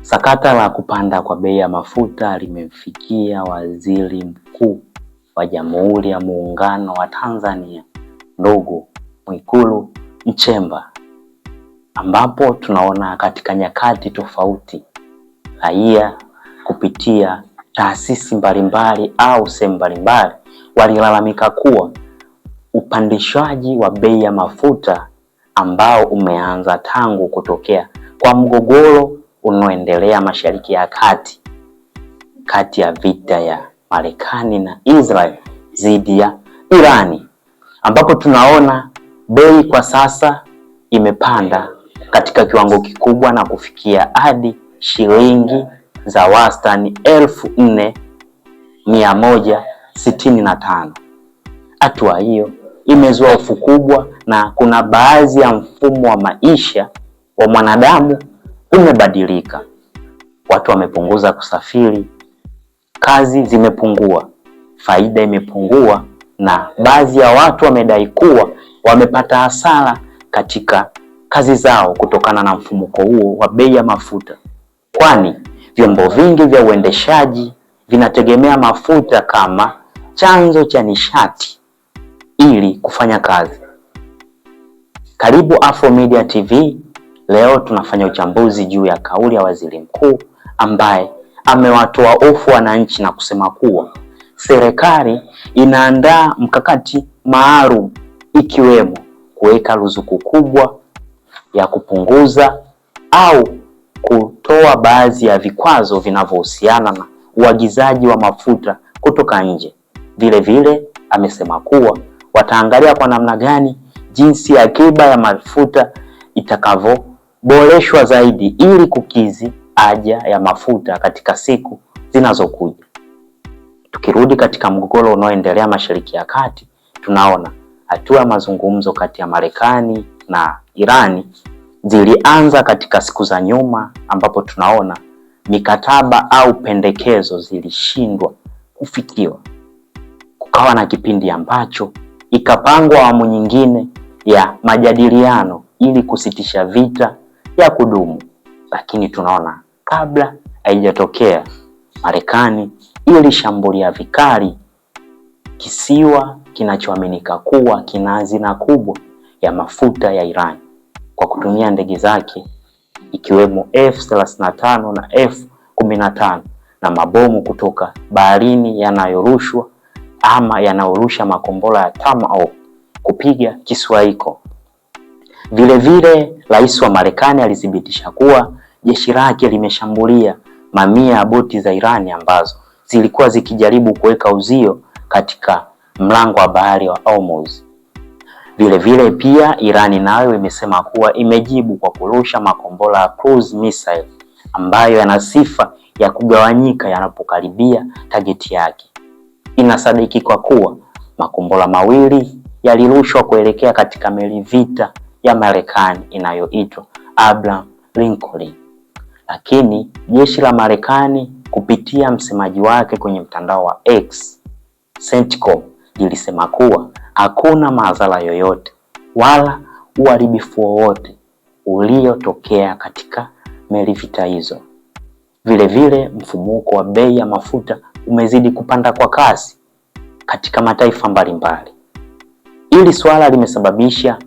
Sakata la kupanda kwa bei ya mafuta limemfikia Waziri Mkuu wa Jamhuri ya Muungano wa Tanzania, ndugu Mwigulu Nchemba, ambapo tunaona katika nyakati tofauti raia kupitia taasisi mbalimbali au sehemu mbalimbali walilalamika kuwa upandishwaji wa bei ya mafuta ambao umeanza tangu kutokea kwa mgogoro unaoendelea Mashariki ya Kati kati ya vita ya Marekani na Israel dhidi ya Irani, ambapo tunaona bei kwa sasa imepanda katika kiwango kikubwa na kufikia hadi shilingi za wastani 4,165. Hatua hiyo imezua hofu kubwa, na kuna baadhi ya mfumo wa maisha wa mwanadamu umebadilika. Watu wamepunguza kusafiri, kazi zimepungua, faida imepungua, na baadhi ya watu wamedai kuwa wamepata hasara katika kazi zao kutokana na mfumuko huo wa bei ya mafuta, kwani vyombo vingi vya uendeshaji vinategemea mafuta kama chanzo cha nishati ili kufanya kazi. Karibu Afro Media TV. Leo tunafanya uchambuzi juu ya kauli ya Waziri Mkuu ambaye amewatoa hofu wananchi na kusema kuwa serikali inaandaa mkakati maalum, ikiwemo kuweka ruzuku kubwa ya kupunguza au kutoa baadhi ya vikwazo vinavyohusiana na uagizaji wa mafuta kutoka nje. Vile vile amesema kuwa wataangalia kwa namna gani jinsi akiba ya mafuta itakavyoboreshwa zaidi ili kukidhi haja ya mafuta katika siku zinazokuja. Tukirudi katika mgogoro unaoendelea Mashariki ya Kati, tunaona hatua ya mazungumzo kati ya Marekani na Irani zilianza katika siku za nyuma, ambapo tunaona mikataba au pendekezo zilishindwa kufikiwa. Kukawa na kipindi ambacho ikapangwa awamu nyingine ya majadiliano ili kusitisha vita ya kudumu, lakini tunaona kabla haijatokea, Marekani ilishambulia vikali kisiwa kinachoaminika kuwa kina hazina kubwa ya mafuta ya Iran kwa kutumia ndege zake ikiwemo F-35 na F-15 na mabomu kutoka baharini yanayorushwa ama yanayorusha makombora ya Tomahawk kupiga kisiwa hiko. Vile vile Rais wa Marekani alithibitisha kuwa jeshi lake limeshambulia mamia ya boti za Irani ambazo zilikuwa zikijaribu kuweka uzio katika mlango wa bahari wa Hormuz. Vile vile pia Irani nayo imesema kuwa imejibu kwa kurusha makombora ya cruise missile ambayo yana sifa ya kugawanyika yanapokaribia targeti yake. Inasadikika kuwa makombora mawili yalirushwa kuelekea katika meli vita ya Marekani inayoitwa Abraham Lincoln. Lakini jeshi la Marekani kupitia msemaji wake kwenye mtandao wa X, CENTCOM, lilisema kuwa hakuna madhara yoyote wala uharibifu wowote uliotokea katika meli vita hizo. Vile vile mfumuko wa bei ya mafuta umezidi kupanda kwa kasi katika mataifa mbalimbali. Hili swala limesababisha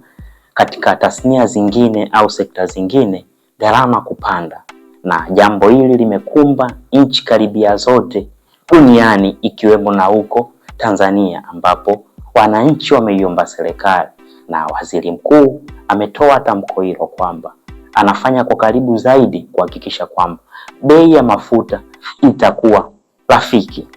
katika tasnia zingine au sekta zingine gharama kupanda, na jambo hili limekumba nchi karibia zote duniani ikiwemo na huko Tanzania, ambapo wananchi wameiomba serikali na Waziri Mkuu ametoa tamko hilo kwamba anafanya kwa karibu zaidi kuhakikisha kwamba bei ya mafuta itakuwa rafiki.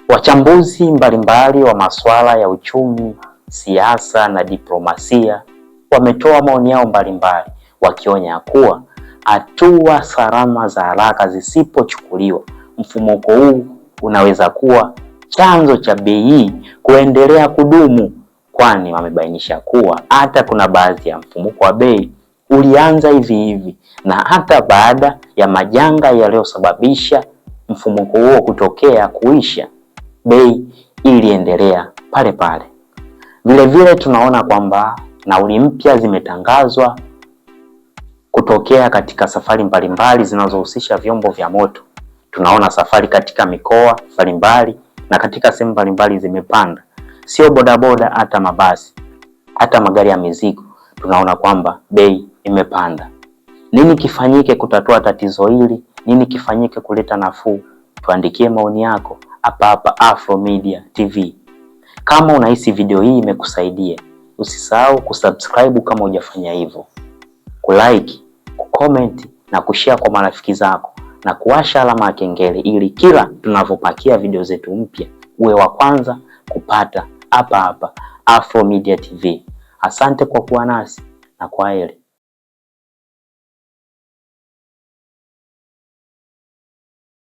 Wachambuzi mbalimbali wa masuala ya uchumi, siasa na diplomasia wametoa maoni yao mbalimbali, wakionya kuwa hatua salama za haraka zisipochukuliwa, mfumuko huu unaweza kuwa chanzo cha bei kuendelea kudumu, kwani wamebainisha kuwa hata kuna baadhi ya mfumuko wa bei ulianza hivi hivi, na hata baada ya majanga yaliyosababisha mfumuko huo kutokea kuisha, bei iliendelea pale pale. Vile vile tunaona kwamba nauli mpya zimetangazwa kutokea katika safari mbalimbali zinazohusisha vyombo vya moto. Tunaona safari katika mikoa mbalimbali na katika sehemu mbalimbali zimepanda, sio bodaboda, hata mabasi, hata magari ya mizigo. Tunaona kwamba bei imepanda. Nini kifanyike kutatua tatizo hili? Nini kifanyike kuleta nafuu? Tuandikie maoni yako hapa Afro Media TV. Kama unahisi video hii imekusaidia, usisahau kusubscribe kama hujafanya hivyo, kulike, kucomment na kushare kwa marafiki zako na kuwasha alama ya kengele ili kila tunavyopakia video zetu mpya uwe wa kwanza kupata hapa Afro Media TV. Asante kwa kuwa nasi na kwaheri.